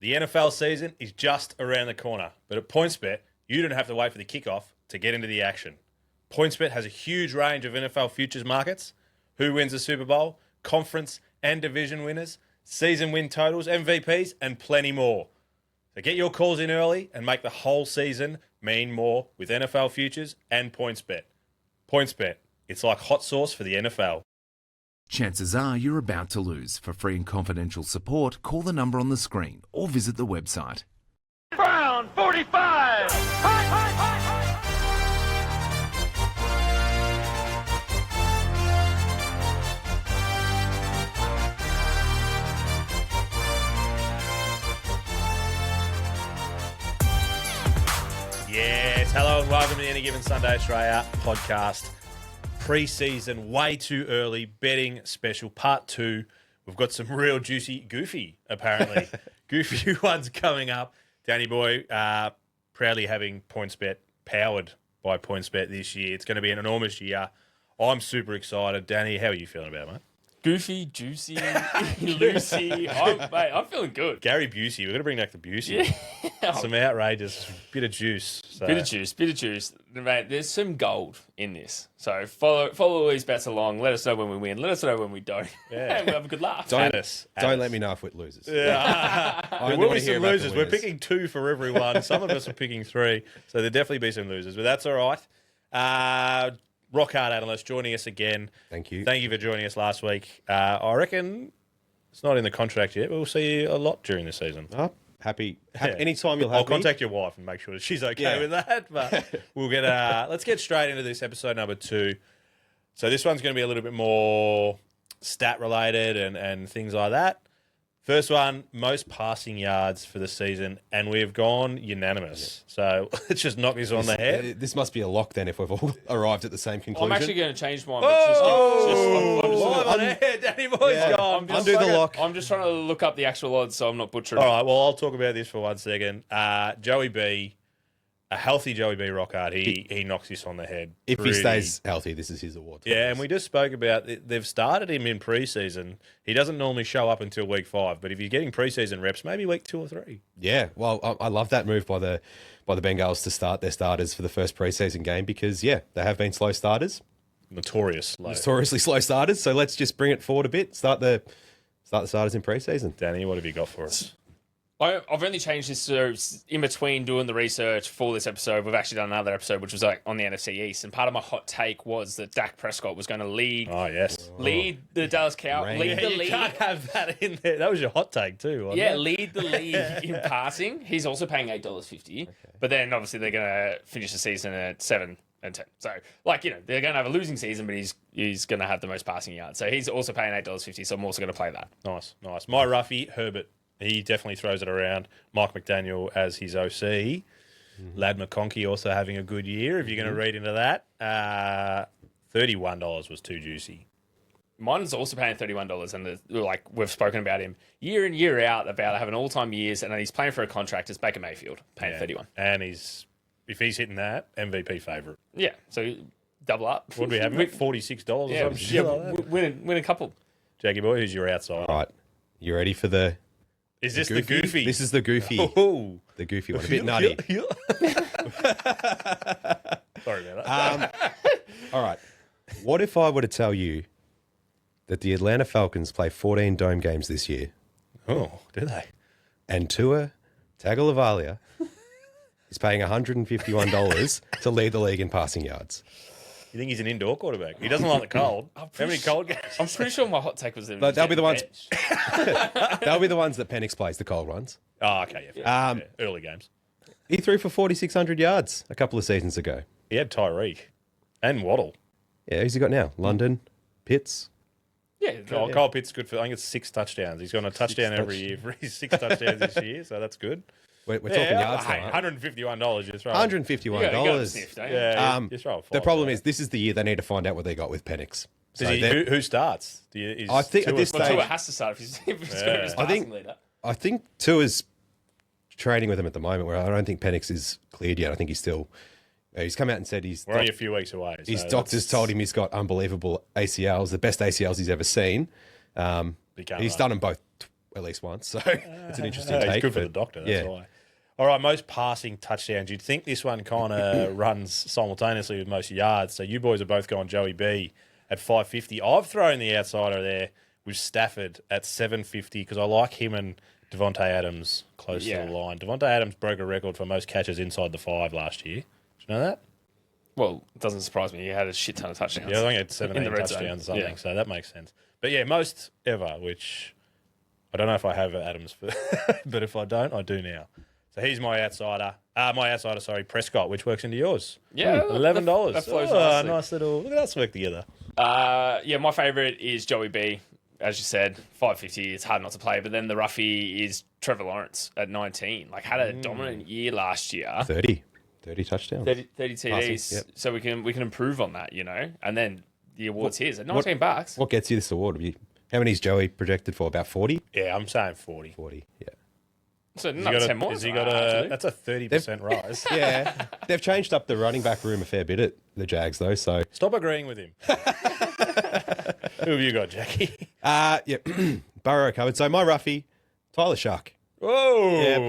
The NFL season is just around the corner, but at PointsBet, you don't have to wait for the kickoff to get into the action. PointsBet has a huge range of NFL futures markets, who wins the Super Bowl, conference and division winners, season win totals, MVPs, and plenty more. So get your calls in early and make the whole season mean more with NFL futures and PointsBet. PointsBet, it's like hot sauce for the NFL. Chances are you're about to lose. For free and confidential support, call the number on the screen or visit the website. Round 45! Yes, hello and welcome to the Any Given Sunday Australia podcast. Pre-season, way too early, betting special, part 2. We've got some real juicy, goofy, apparently. Goofy ones coming up. Danny boy, proudly having PointsBet powered by PointsBet this year. It's going to be an enormous year. I'm super excited. Danny, how are you feeling about it, mate? Goofy, juicy, Lucy. I'm feeling good. Gary Busey. We're going to bring back the Busey. Yeah. Some outrageous bit of juice. So. Bit of juice. Mate, there's some gold in this. So follow all these bets along. Let us know when we win. Let us know when we don't. Yeah. And we'll have a good laugh. Don't let me know if it loses. Yeah. There will be some losers. We're picking 2 for everyone. Some of us are picking 3. So there'll definitely be some losers. But that's all right. Rock hard analyst joining us again. Thank you. Thank you for joining us last week. I reckon it's not in the contract yet, but we'll see you a lot during the season. Oh, happy. Anytime you'll have I'll contact your wife and make sure that she's okay with that. But we'll get. Let's get straight into this episode number 2. So this one's going to be a little bit more stat related and things like that. First one, most passing yards for the season, and we've gone unanimous. So let's just knock this on the head. This must be a lock then if we've all arrived at the same conclusion. I'm actually going to change mine. Live on air, Danny boy's gone. Undo the lock. I'm just trying to look up the actual odds so I'm not butchering. All right, well, I'll talk about this for 1 second. Joey B, a healthy Joey B Rockhard, he knocks this on the head. If he stays healthy, this is his award. Yeah, and we just spoke about they've started him in preseason. He doesn't normally show up until week 5, but if you're getting preseason reps, maybe week 2 or 3. Yeah, well, I love that move by the Bengals to start their starters for the first preseason game because, they have been slow starters. Notoriously slow starters. So let's just bring it forward a bit. Start the starters in preseason. Danny, what have you got for us? I've only changed this so in between doing the research for this episode. We've actually done another episode, which was like on the NFC East. And part of my hot take was that Dak Prescott was going to lead the Dallas Cowboys. Lead the league. You can't have that in there. That was your hot take too, wasn't it? Lead the league in passing. He's also paying $8.50. Okay. But then obviously they're going to finish the season at 7 and 10. So, they're going to have a losing season, but he's going to have the most passing yards. So he's also paying $8.50. So I'm also going to play that. Nice. My roughie, Herbert. He definitely throws it around. Mike McDaniel as his OC. Mm-hmm. Lad McConkey also having a good year, if you're going to read into that. $31 was too juicy. Mine's also paying $31, and we've spoken about him year in, year out about having all-time years, and then he's playing for a contract as Baker Mayfield, paying $31. And if he's hitting that, MVP favourite. Yeah, so double up. What do we have? $46 or something? Yeah, like that? Win a couple. Jackie boy, who's your outside? All right, you ready for the... Is this the goofy? This is the goofy. Oh. The goofy one. A bit nutty. Sorry about that. All right. What if I were to tell you that the Atlanta Falcons play 14 dome games this year? Oh, do they? And Tua Tagovailoa is paying $151 to lead the league in passing yards. You think he's an indoor quarterback? He doesn't like the cold. How many cold games? I'm pretty sure my hot take was that they'll be the ones. They'll be the ones that Penix plays, the cold ones. Oh, okay. Yeah, early games. He threw for 4,600 yards a couple of seasons ago. He had Tyreek and Waddle. Yeah, who's he got now? London, Pitts. Yeah, Kyle Pitts good for. I think it's 6 touchdowns. He's got a touchdown every year for his 6 touchdowns this year, so that's good. We're talking yards now. $151. You throw $151. The problem is this is the year they need to find out what they got with Penix. So who starts? I think at this stage, Tua has to start if he's going to be his passing leader. I think Tua's training with him at the moment. Where I don't think Penix is cleared yet. I think he's still. He's come out and said we're only a few weeks away. So his doctors told him he's got unbelievable ACLs, the best ACLs he's ever seen. He's done them both at least once. So it's an interesting He's take. good for but the doctor, that's why. All right, most passing touchdowns. You'd think this one kind of runs simultaneously with most yards. So you boys are both going Joey B at 550. I've thrown the outsider there with Stafford at 750 because I like him and Devontae Adams close to the line. Devontae Adams broke a record for most catches inside the 5 last year. Did you know that? Well, it doesn't surprise me. He had a shit ton of touchdowns. Yeah, I think he had in 17 the red touchdowns or zone. something, so that makes sense. But yeah, most ever, which I don't know if I have Adams for, but if I don't, I do now. So he's my outsider. Prescott, which works into yours. Yeah, $11. that flows Oh, nicely. nice little. Look at us work together. My favourite is Joey B. As you said, 550. It's hard not to play. But then the roughie is Trevor Lawrence at 19. Like had a dominant year last year. 30 touchdowns. 30 TDs. Yep. So we can improve on that, And then the award's his at $19. What gets you this award? How many is Joey projected for? About 40? Yeah, I'm saying 40. 40, yeah. So another 10 more. Has he got a? That's a 30% rise. Yeah. They've changed up the running back room a fair bit at the Jags, though, so... Stop agreeing with him. Who have you got, Jackie? Burrow covered. So my roughie, Tyler Shuck. Whoa. Yep.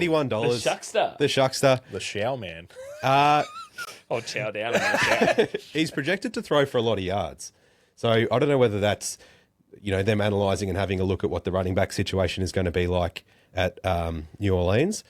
$81. The Shuckster. The Shuckster. The Show Man. I'll chow down on that. He's projected to throw for a lot of yards. So I don't know whether that's, them analysing and having a look at what the running back situation is going to be like at New Orleans.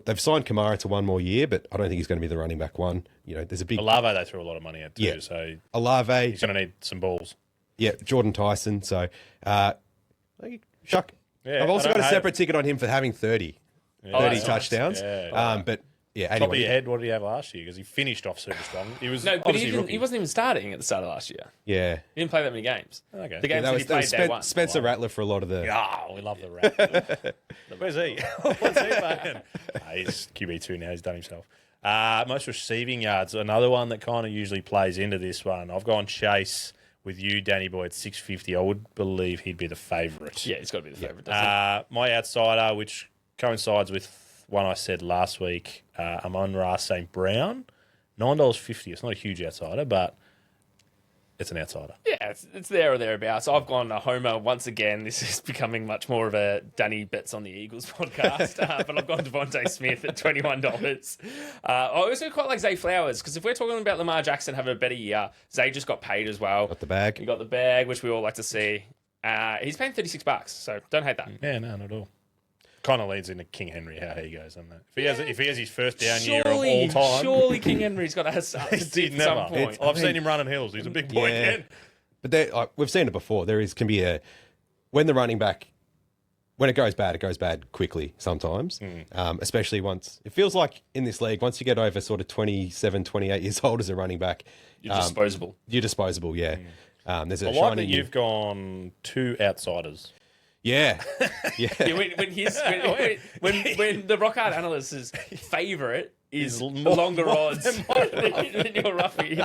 They've signed Kamara to 1 more year, but I don't think he's going to be the running back one. There's a big... Olave, they threw a lot of money at too, so Olave. he's going to need some balls. Yeah, Jordan Tyson. So, Shuck. Yeah, I've also I got don't a hate separate ticket on him for having 30 nice. touchdowns. Yeah. But, yeah, Top anyway. of your head, what did he have last year? Because he finished off super strong. He was No, but obviously rookie. he wasn't even starting at the start of last year. Yeah. He didn't play that many games. Okay. The games That that was, he played day one. Spencer Rattler for a lot of the... Oh, we love the rat. Where's he? What's he playing? He's QB2 now. He's done himself. Most receiving yards. Another one that kind of usually plays into this one. I've gone Chase with you, Danny Boy, at 650. I would believe he'd be the favourite. Yeah, he's got to be the favourite, doesn't My outsider, which coincides with one I said last week, Amon-Ra St. Brown, $9.50. It's not a huge outsider, but it's an outsider. he? Yeah, it's there or thereabouts. I've gone a homer once again. This is becoming much more of a Danny Bets on the Eagles podcast, but I've gone Devontae Smith at $21. I also quite like Zay Flowers, because if we're talking about Lamar Jackson having a better year, Zay just got paid as well. Got the bag. He got the bag, which we all like to see. He's paying $36, so don't hate that. Yeah, no, not at all. Kind of leads into King Henry, how he goes on that. If he has his first down year of all time, Surely King Henry's got to have some he's at never. some point. I've seen him running hills. He's a big boy again. But we've seen it before. Can be when the running back, when it goes bad quickly sometimes, especially once, it feels like in this league, once you get over sort of 27, 28 years old as a running back, You're disposable. You're disposable, yeah. There's a I like shiny that you've gone 2 outsiders. Yeah. Yeah, when the rock hard analyst's favourite is longer odds than your roughie,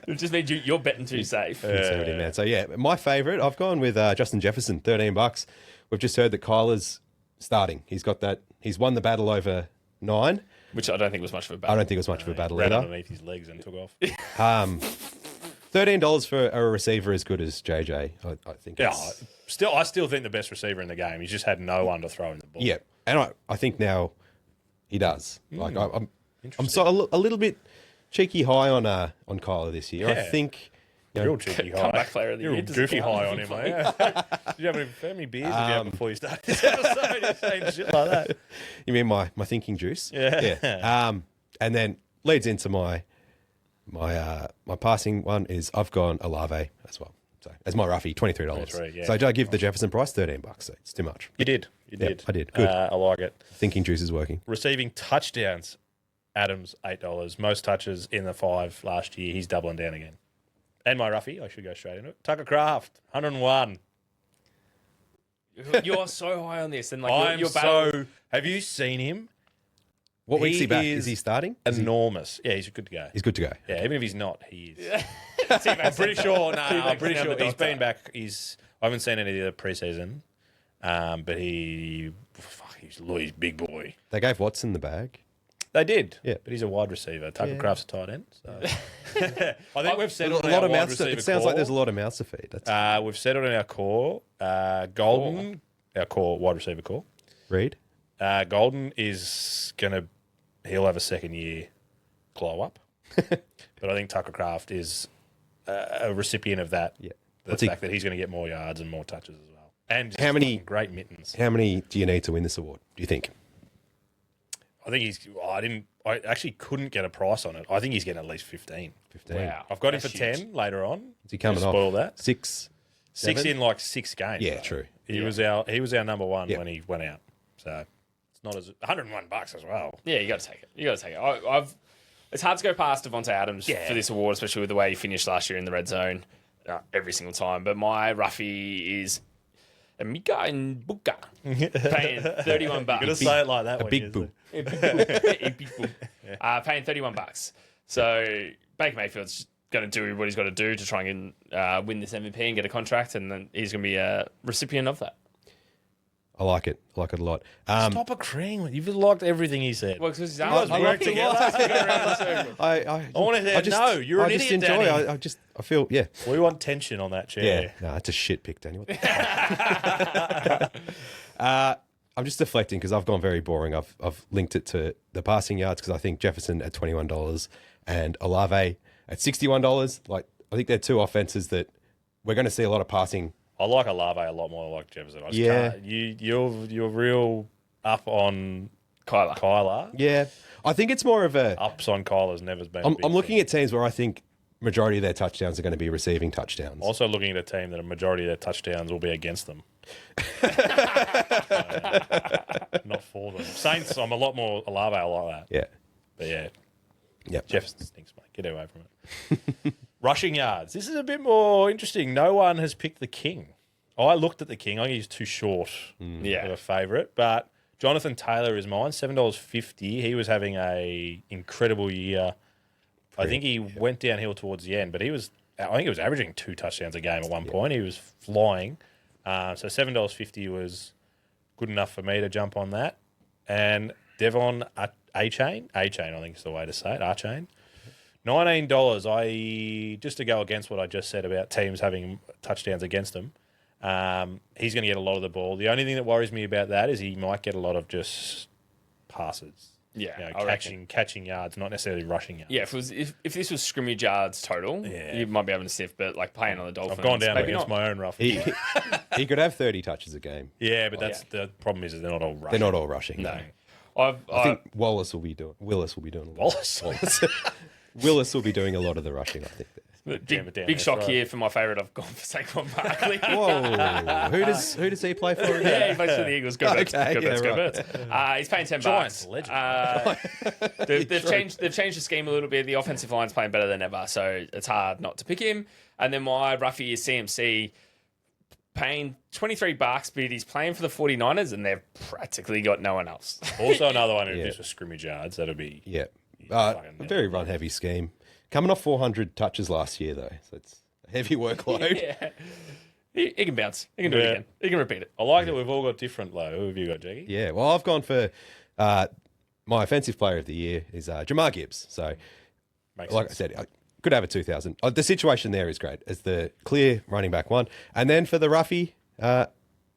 it just means you're betting too safe. Conservative, man. So yeah, my favourite, I've gone with Justin Jefferson, $13. We've just heard that Kyler's starting. He's got that. He's won the battle over 9. Which I don't think was much of a battle. I don't think it was much of a battle Ran either. underneath his legs and took off. $13 for a receiver as good as JJ. I think. Yeah, It's, I still think the best receiver in the game. He's just had no one to throw in the ball. yeah, and I think now he does. Like I'm so a little bit cheeky high on Kyler this year. I Yeah. think. Real cheeky high. Comeback player of the You're year. real Doesn't goofy count. high on him, mate. Did you have how many beers did you have before you started this episode? You're saying shit like that. You mean my thinking juice? Yeah. And then leads into my passing one is I've gone Olave as well. So as my roughie, $23. 23, yeah. So do I give the Jefferson price $13? So it's too much. You did. You Yep, did. I did. Good. I like it. Thinking juice is working. Receiving touchdowns, Adams, $8. Most touches in the 5 last year. He's doubling down again. And my roughie, I should go straight into it. Tucker Kraft, 101. You're so high on this, and like your Have you seen him? What week's He he back? is Is he starting? Is he- Enormous. Yeah, he's good to go. He's good to go. Yeah, even if he's not, he is. I'm pretty sure. No, I'm pretty sure he's been back. I haven't seen any of the preseason, but he's big boy. They gave Watson the bag. They did. Yeah. But he's a wide receiver. Tucker Kraft's a tight end. So. I think we've A settled on lot our of wide mouths. receiver It sounds core. like there's a lot of mouths to feed. That's We've settled on our core. Golden our core wide receiver core. Reed? Golden is he'll have a second year glow up. But I think Tucker Kraft is a recipient of that. Yeah. The fact that he's going to get more yards and more touches as well. And How many- great mittens. How many do you need to win this award, do you think? I think I actually couldn't get a price on it. I think he's getting at least 15. 15. Wow. I've got him That's for huge. 10 later on. Is he coming off? Spoil that. 6? 6 7? in like 6 games. Yeah, though. true. He was our number one Yep. when he went out. So it's not as $101 as well. Yeah, you got to take it. It's hard to go past Devontae Adams for this award, especially with the way he finished last year in the red zone every single time. But my roughie is Emeka and Buka, paying $31. Gotta say it like that. A big boo. Paying $31. So Baker Mayfield's going to do what he's got to do to try and win this MVP and get a contract, and then he's going to be a recipient of that. I like it. I like it a lot. Stop agreeing. You've liked everything he said. Well, because he's guys work together. I want to hear. No, you're an idiot, enjoy. Danny. I feel, yeah. We want tension on that chair. Yeah. No, it's a shit pick, Danny. What the I'm just deflecting because I've gone very boring. I've linked it to the passing yards because I think Jefferson at $21 and Olave at $61. Like, I think they're two offenses that we're going to see a lot of passing. I like Olave a lot more than I like Jefferson. I just Yeah. can't. You're real up on Kyler. Kyler. Yeah. I think it's more of a. Ups on Kyler's never been. I'm looking at teams where I think majority of their touchdowns are going to be receiving touchdowns. Also looking at a team that a majority of their touchdowns will be against them. Not for them. Saints, I'm a lot more Olave. I like that. Yeah. But yeah, Yep. Jefferson stinks, mate. Get away from it. Rushing yards. This is a bit more interesting. No one has picked the king. I looked at the king. I think he's too short of a favourite. But Jonathan Taylor is mine. $7.50. He was having a incredible year. I think he went downhill towards the end, but I think he was averaging 2 touchdowns a game at one point. He was flying. So $7.50 was good enough for me to jump on that. And Devon A-Chain, I think is the way to say it, A-Chain. $19. Just to go against what I just said about teams having touchdowns against them, he's going to get a lot of the ball. The only thing that worries me about that is he might get a lot of just passes. Yeah, catching yards, not necessarily rushing yards. Yeah, if this was scrimmage yards total, you might be having to sift, but like playing on the Dolphins, I've gone down maybe against not. my own rough. He could have 30 touches a game. Yeah, but that's the problem is they're not all rushing. They're not all rushing. No. I think Willis will be doing a lot. Wallace. Willis will be doing a lot of the rushing, I think. Big shock here for my favourite. I've gone for Saquon Barkley. Whoa. Who does he play for again? Yeah, he plays for the Eagles. Go Birds. Okay, Go Birds. yeah, Go right. Birds. He's paying $10. Giants legend. They've changed the scheme a little bit. The offensive line's playing better than ever, so it's hard not to pick him. And then my roughie is CMC, paying $23, but he's playing for the 49ers, and they've practically got no one else. Also another one who Yeah. just for scrimmage yards. That'll be Yeah. fucking A very run-heavy scheme. Coming off 400 touches last year, though, so it's a heavy workload. Yeah. He can bounce. He can do it again. He can repeat it. I like that we've all got different low. Who have you got, Jackie? Yeah, well, I've gone for my offensive player of the year is Jamar Gibbs. So, Makes like sense. I said, I could have a 2,000. The situation there is great as the clear running back one. And then for the roughie,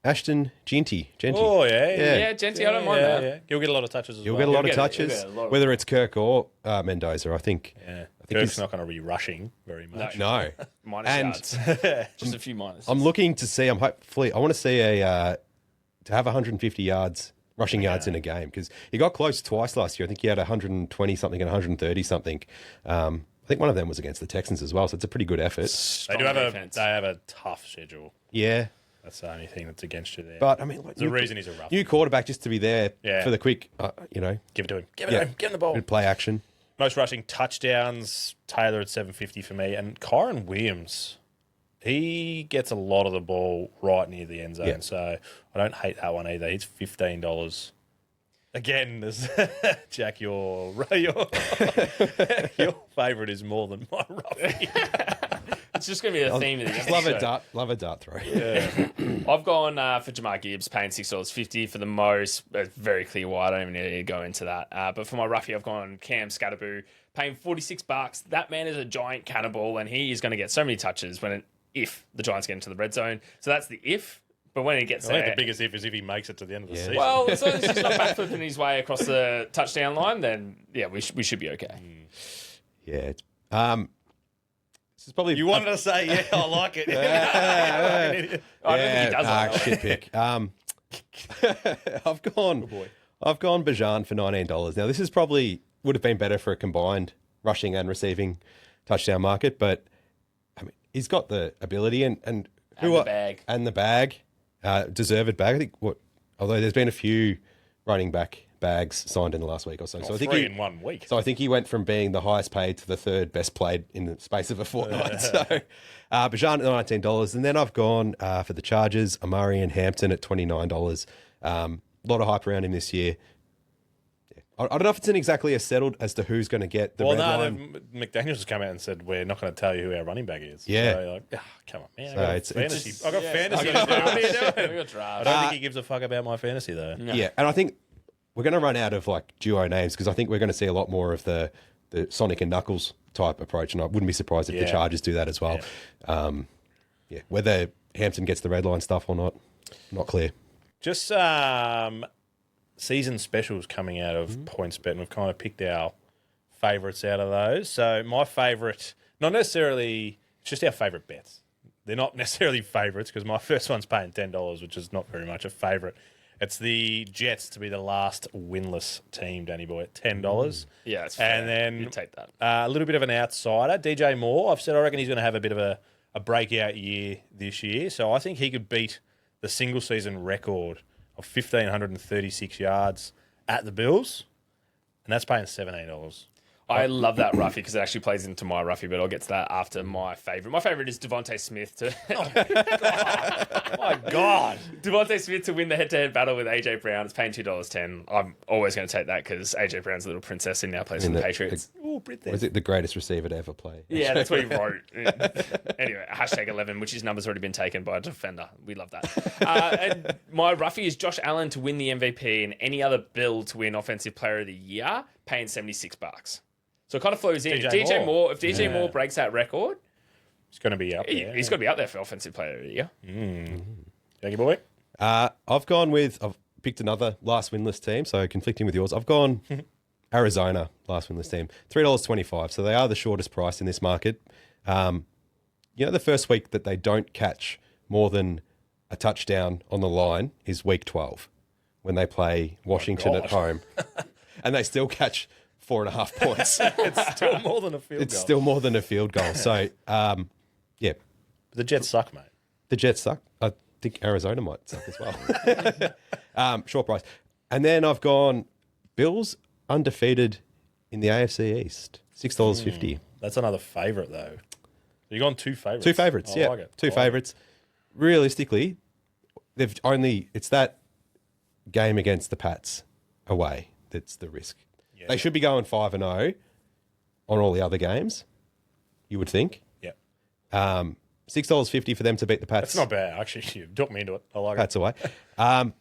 Ashton Genty. Oh, yeah. Yeah, Genty, I don't mind that. Yeah. He'll get a lot of touches as You'll well. get a lot of get- touches, you'll get a lot of- whether it's Kirk or Mendoza. I think. Yeah. I think Kirk's he's- not going to be rushing very much. No. Minus And- yards. Just a few minus. I'm looking to see. I want to see to have 150 yards rushing yards in a game because he got close twice last year. I think he had 120 something and 130 something. I think one of them was against the Texans as well, so it's a pretty good effort. They do have a tough schedule. Yeah, That's the only thing that's against you there. but I mean, like, the reason he's a rough. new quarterback just to be there Yeah. for the quick, Give it to him. Give it to him. Give him the ball. good play action. Most rushing touchdowns, Taylor at 750 for me. And Kyron Williams, he gets a lot of the ball right near the end zone. Yeah. So I don't hate that one either. He's $15. Again, there's Jack, your favourite is more than my roughie. It's just going to be the theme of the Just love a episode. dart throw. I've gone for Jamar Gibbs, paying $6.50 for the most. It's very clear why. I don't even need to go into that. But for my roughie, I've gone Cam Scatterboo, paying $46. That man is a giant cannonball, and he is going to get so many touches if the Giants get into the red zone. So that's the if. But when he gets I think there, the biggest if is if he makes it to the end of the season. well, as long as he's not backflipping his way across the touchdown line, then yeah, we should be okay. Yeah. This is probably you wanted to say, yeah, I like it. I don't think he does like that. shit pick. I've gone Bajan for $19. Now this is probably would have been better for a combined rushing and receiving touchdown market, but I mean he's got the ability and the bag, deserved bag. I think although there's been a few running back bags signed in the last week or so. So I think in 1 week. So I think he went from being the highest paid to the third best played in the space of a fortnight. So Bajan at $19. And then I've gone for the Chargers, Amari and Hampton at $29. A lot of hype around him this year. Yeah. I don't know if it's exactly as settled as to who's going to get the red line. McDaniels has come out and said, we're not going to tell you who our running back is. Yeah. So like, come on, man. So I got fantasy. What are you doing? We got draft. I don't think he gives a fuck about my fantasy, though. No. Yeah, and I think we're going to run out of like duo names because I think we're going to see a lot more of the Sonic and Knuckles type approach, and I wouldn't be surprised if the Chargers do that as well. Yeah. Whether Hampton gets the red line stuff or not clear. Just season specials coming out of PointsBet, and we've kind of picked our favourites out of those. So my favourite, not necessarily, it's just our favourite bets. They're not necessarily favourites because my first one's paying $10, which is not very much a favourite. It's the Jets to be the last winless team, Danny Boy, at $10. Yeah, it's fair. And then you take that. A little bit of an outsider, DJ Moore. I've said I reckon he's going to have a bit of a breakout year this year. So I think he could beat the single season record of 1,536 yards at the Bills, and that's paying $17. I love that roughie because it actually plays into my roughie, but I'll get to that after my favourite. My favourite is Devontae Smith to My God. Devontae Smith to win the head-to-head battle with AJ Brown. It's paying $2.10. I'm always going to take that because AJ Brown's a little princess and now plays for the Patriots. Was it the greatest receiver to ever play? Yeah, that's what he wrote. Anyway, hashtag 11, which his number's already been taken by a defender. We love that. And my roughie is Josh Allen to win the MVP and any other Bill to win Offensive Player of the Year, paying $76. So it kind of flows in. DJ Moore, if DJ Moore breaks that record, He's going to be up there. he's got to be up there for Offensive Player of the Year. Yogi boy. I've picked another last winless team, so conflicting with yours. I've gone Arizona last winless team, $3.25. So they are the shortest price in this market. The first week that they don't catch more than a touchdown on the line is week 12 when they play Washington at home. And they still catch 4.5 points. It's still more than a field goal. It's still more than a field goal. So, yeah. The Jets suck, mate. The Jets suck. I think Arizona might suck as well. Short price. And then I've gone Bills undefeated in the AFC East. $6.50. That's another favourite, though. You've gone two favourites. Two favourites, yeah. Like it. Two favourites. Realistically, it's that game against the Pats away that's the risk. Yeah. They should be going 5-0 on all the other games, you would think. Yeah. $6.50 for them to beat the Pats. That's not bad. Actually, you took me into it. I like Pats away. And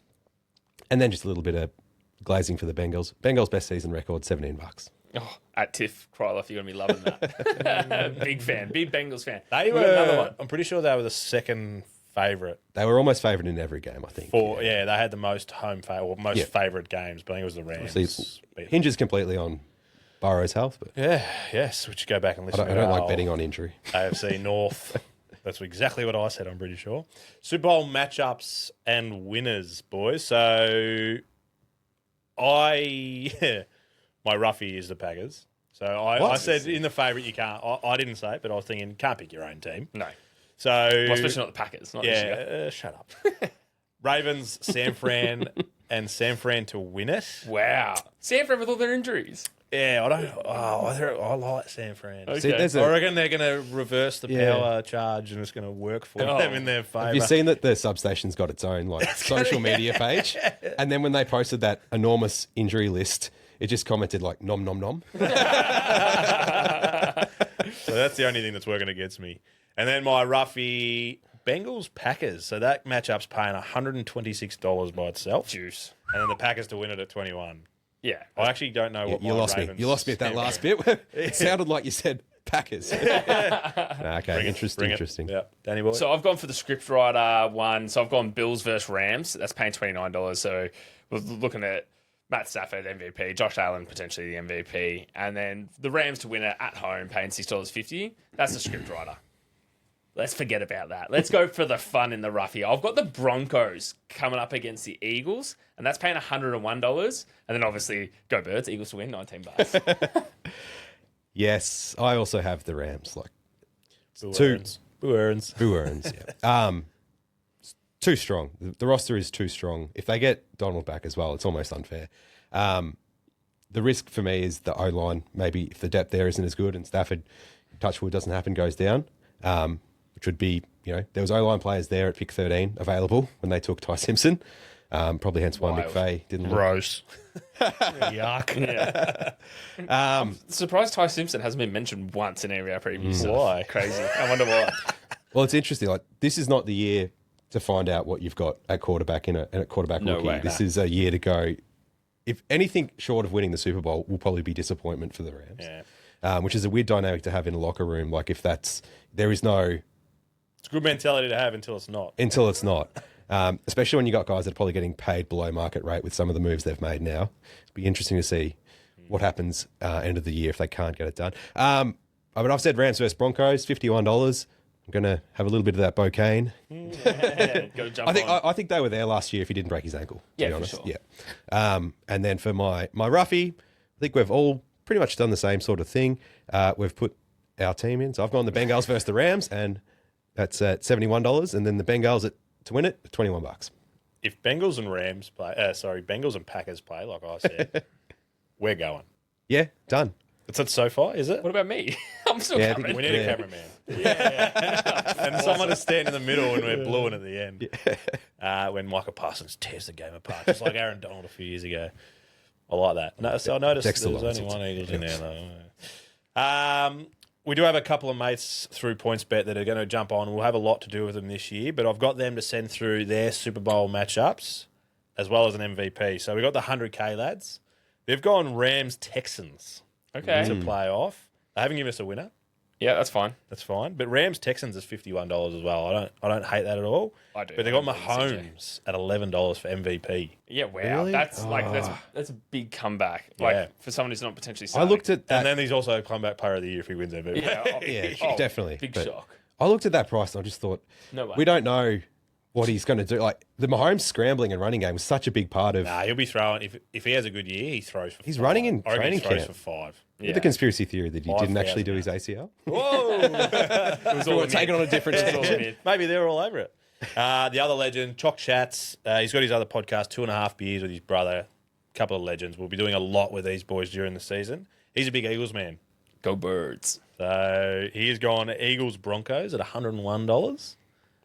then just a little bit of glazing for the Bengals. Bengals' best season record, $17. Oh, at Tiff Kryloff, you're going to be loving that. Big fan. Big Bengals fan. They We got another one. I'm pretty sure they were the second favourite. They were almost favoured in every game, I think. They had the most favoured games, but I think it was the Rams. Hinges completely on Burrow's health. But Yes, which go back and listen I don't like betting on injury. AFC North. That's exactly what I said, I'm pretty sure. Super Bowl matchups and winners, boys. So my roughie is the Packers. So I said in the favourite you can't. I didn't say it, but I was thinking can't pick your own team. No. So especially not the Packers. Not shut up. Ravens, San Fran, and San Fran to win it. Wow. San Fran with all their injuries. Yeah, I like San Fran. Okay. See, I reckon they're going to reverse the power charge and it's going to work for them in their favour. Have you seen that the substation's got its own social media page? And then when they posted that enormous injury list, it just commented like nom nom nom. So that's the only thing that's working against me. And then my roughie, Bengals Packers. So that matchup's paying $126 by itself. Juice. And then the Packers to win it at 21. Yeah. I actually don't know what You lost me. You lost me at that last bit. It sounded like you said Packers. Okay, interesting. Yeah, Danny boy. So I've gone for the scriptwriter one. So I've gone Bills versus Rams. That's paying $29. So we're looking at Matt Stafford MVP, Josh Allen potentially the MVP, and then the Rams to win it at home, paying $6.50. That's the scriptwriter. Let's forget about that. Let's go for the fun in the rough here. I've got the Broncos coming up against the Eagles, and that's paying $101. And then obviously, go Birds, Eagles to win, $19. Yes, I also have the Rams. Like Who earns? Yeah. Too strong. The roster is too strong. If they get Donald back as well, it's almost unfair. The risk for me is the O-line. Maybe if the depth there isn't as good and Stafford, touch wood, doesn't happen, goes down. Which would be, there was O-line players there at pick 13 available when they took Ty Simpson. Probably hence why McVay didn't look. Gross. Yuck. Yeah. I'm surprised Ty Simpson hasn't been mentioned once in any of our previews. Why? Crazy. I wonder why. Well, it's interesting. Like, this is not the year to find out what you've got at quarterback in a quarterback No rookie. way, This is a year to go. If anything short of winning the Super Bowl will probably be disappointment for the Rams. Yeah. Which is a weird dynamic to have in a locker room. Like, if there is no... It's a good mentality to have until it's not. Especially when you got guys that are probably getting paid below market rate with some of the moves they've made now. It'll be interesting to see what happens end of the year if they can't get it done. But I've said Rams versus Broncos, $51. I'm going to have a little bit of that Bocane. Go jump I think they were there last year if he didn't break his ankle, to be honest. For sure. Yeah. And then for my roughie, I think we've all pretty much done the same sort of thing. We've put our team in. So I've gone the Bengals versus the Rams, and that's at $71. And then the Bengals to win it, $21. If Bengals and Bengals and Packers play, like I said, we're going. Yeah, done. It's at SoFi, is it? What about me? I'm still Yeah, I coming. think We need a cameraman. And someone to stand in the middle when we're blueing at the end. When Micah Parsons tears the game apart, just like Aaron Donald a few years ago. I like that. No, so I noticed Dexter there's only Lawrence. one Eagles in there, though. We do have a couple of mates through PointsBet that are going to jump on. We'll have a lot to do with them this year, but I've got them to send through their Super Bowl matchups as well as an MVP. So we've got the 100K lads. They've gone Rams-Texans Okay. to play off. They haven't given us a winner. Yeah, that's fine. That's fine. But Rams Texans is $51 as well. I don't hate that at all. I do. But they got I don't think Mahomes at $11 for MVP. Yeah, wow. Really? That's that's a big comeback. Like Yeah. for someone who's not potentially I starting. looked at that. And then he's also comeback player of the year if he wins MVP. Yeah, definitely. Big But shock. I looked at that price and I just thought, No way. we don't know what he's going to do. Like, the Mahomes scrambling and running game was such a big part of He'll be throwing. If he has a good year, he throws for He's 5. running in I reckon training he throws camp. for 5. the conspiracy theory that he didn't 5,000 actually do his ACL. Whoa! It was all We're taking on a different It was all tangent. mid. Maybe they're all over it. The other legend, Chalk Chats. He's got his other podcast, 2.5 Beers with his brother. A couple of legends. We'll be doing a lot with these boys during the season. He's a big Eagles man. Go Birds. So he's gone Eagles Broncos at $101.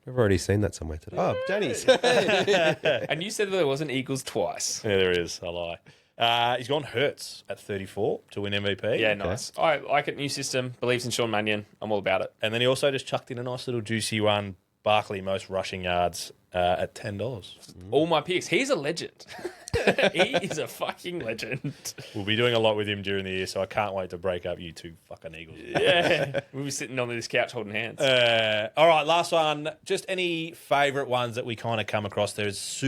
We've already seen that somewhere today. Oh, Danny's. And you said that there wasn't Eagles twice. Yeah, there is. I lie. He's gone Hurts at 34 to win MVP. Yeah, nice. I like it. New system. Believes in Sean Mannion. I'm all about it. And then he also just chucked in a nice little juicy one. Barkley, most rushing yards at $10. All my picks. He's a legend. He is a fucking legend. We'll be doing a lot with him during the year, so I can't wait to break up you two fucking Eagles. Yeah. We'll be sitting on this couch holding hands. All right, last one. Just any favourite ones that we kind of come across. There is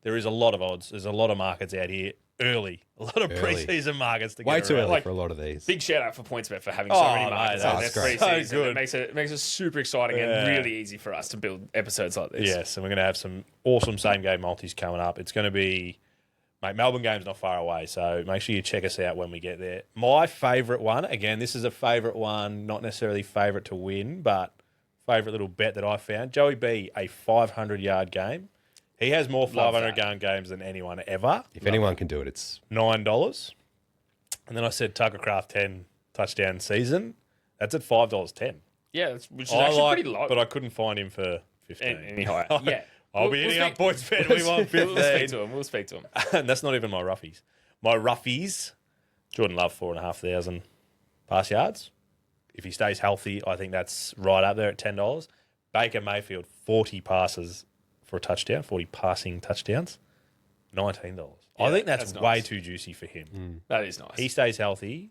there is a lot of odds. There's a lot of markets out here early. A lot of preseason markets to Way get too around. early for a lot of these. Big shout out for PointsBet for having so many mate, markets that's out there great. preseason. So good. It makes it super exciting and really easy for us to build episodes like this. Yes, and we're going to have some awesome same-game multis coming up. It's going to be... Mate, Melbourne game's not far away, so make sure you check us out when we get there. My favourite one, again, this is a favourite one, not necessarily favourite to win, but favourite little bet that I found. Joey B, a 500-yard game. He has more 500-yard games than anyone ever. If anyone can do it, it's $9. And then I said Tucker Craft 10 touchdown season. That's at $5.10. Yeah, which is actually pretty low. But I couldn't find him for 15. Any higher. Yeah. I'll be hitting up PointsBet. We want 15. We'll speak to him. And that's not even my roughies. My roughies, Jordan Love, 4,500 pass yards. If he stays healthy, I think that's right up there at $10. Baker Mayfield, 40 passes for a touchdown, 40 passing touchdowns, $19. I think that's that's way nice. too juicy for him. That is nice. He stays healthy.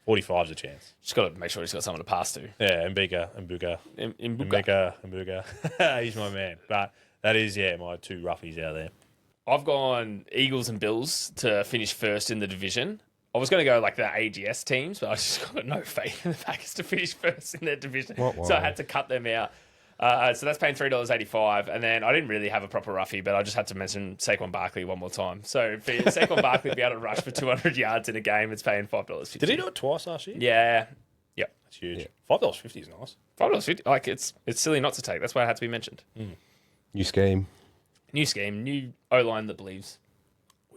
45's a chance. Just got to make sure he's got someone to pass to. Yeah, Mbuga. He's my man. But that is, my two roughies out there. I've gone Eagles and Bills to finish first in the division. I was going to go like the AGS teams, but I just got no faith in the Packers to finish first in their division. So I had to cut them out. So that's paying $3.85. And then I didn't really have a proper roughie, but I just had to mention Saquon Barkley one more time. So for Saquon Barkley to be able to rush for 200 yards in a game, it's paying $5.50. Did he do it twice last year? Yeah. Yep. That's huge. Yeah. $5.50 is nice. $5.50. Like, it's silly not to take. That's why it had to be mentioned. New scheme. New O-line that believes.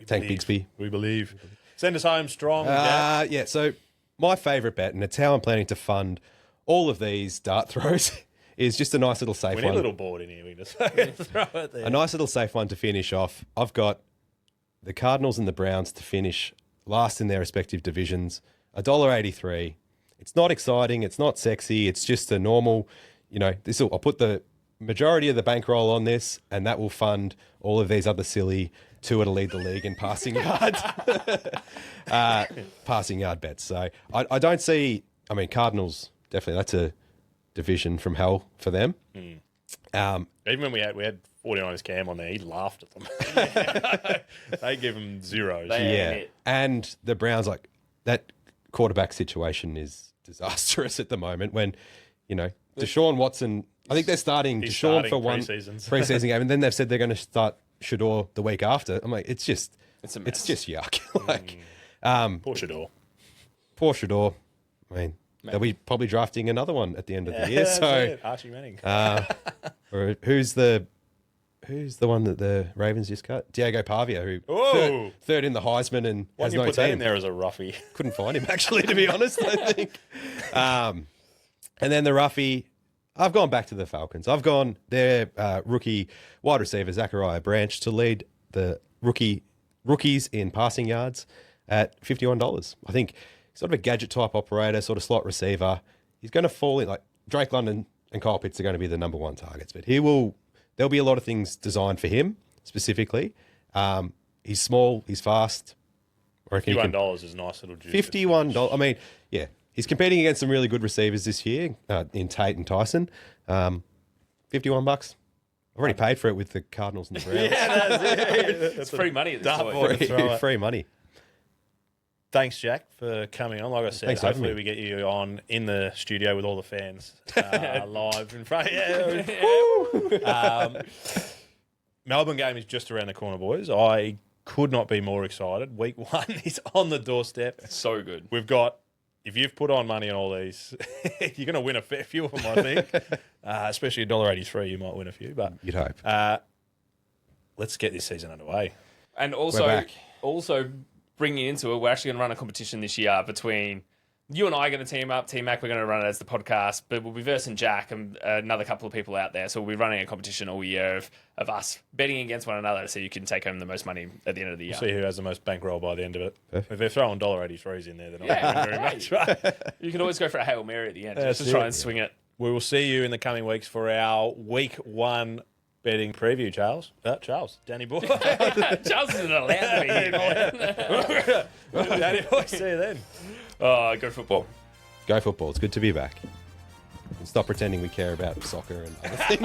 Tank Bigsby. We believe. Send us home strong. Yeah, so my favourite bet, and it's how I'm planning to fund all of these dart throws, is just a nice little safe We one. need a little board in here. We can just throw it there. A nice little safe one to finish off. I've got the Cardinals and the Browns to finish last in their respective divisions. $1.83. It's not exciting. It's not sexy. It's just a normal, I'll put the majority of the bankroll on this, and that will fund all of these other silly TUA to lead the league in passing yards, passing yard bets. So I don't see. I mean, Cardinals definitely. That's a division from hell for them. Even when we had 49ers Cam on there, he laughed at them. They give him zeros. And the Browns, like that quarterback situation is disastrous at the moment. When Deshaun Watson, I think they're starting Deshaun for one preseason game, and then they've said they're going to start Shador the week after. I'm like, it's just a mess. It's just yuck. Poor Shador. Poor Shador. I mean, they'll be probably drafting another one at the end of the year. So Archie Manning. or who's the one that the Ravens just cut? Diego Pavia, who third in the Heisman and Why has didn't you no put that in team. there as a roughie? Couldn't find him actually, to be honest. I think. And then the roughie, I've gone back to the Falcons. I've gone their rookie wide receiver Zachariah Branch to lead the rookies in passing yards at $51. I think sort of a gadget type operator, sort of slot receiver. He's going to fall in like Drake London and Kyle Pitts are going to be the number one targets, but there'll be a lot of things designed for him specifically. He's small, he's fast. I reckon $51 is a nice little juice. $51. I mean, yeah. He's competing against some really good receivers this year in Tate and Tyson. $51. I've already paid for it with the Cardinals and the Browns. It's free money at this point. Free money. Thanks, Jack, for coming on. Like I said, hopefully we get you on in the studio with all the fans live in front. Melbourne game is just around the corner, boys. I could not be more excited. Week 1 is on the doorstep. So good. We've got... If you've put on money on all these, you're going to win a fair few of them, I think. Especially $1.83, you might win a few. But you'd hope. Let's get this season underway. And also bringing into it, we're actually going to run a competition this year between you and I are going to team up. T-Mac, we're going to run it as the podcast, but we'll be versing Jack and another couple of people out there. So we'll be running a competition all year of us betting against one another so you can take home the most money at the end of the year. See who has the most bankroll by the end of it. Perfect. If they're throwing $1.83s in there, they're not going to win very much. Right? You can always go for a Hail Mary at the end That's just to try and swing it. We will see you in the coming weeks for our Week 1 betting preview, Charles. Danny Boy. Charles isn't allowed to be here. Danny Boy, see you then. Go football. Go football. It's good to be back. And stop pretending we care about soccer and other things.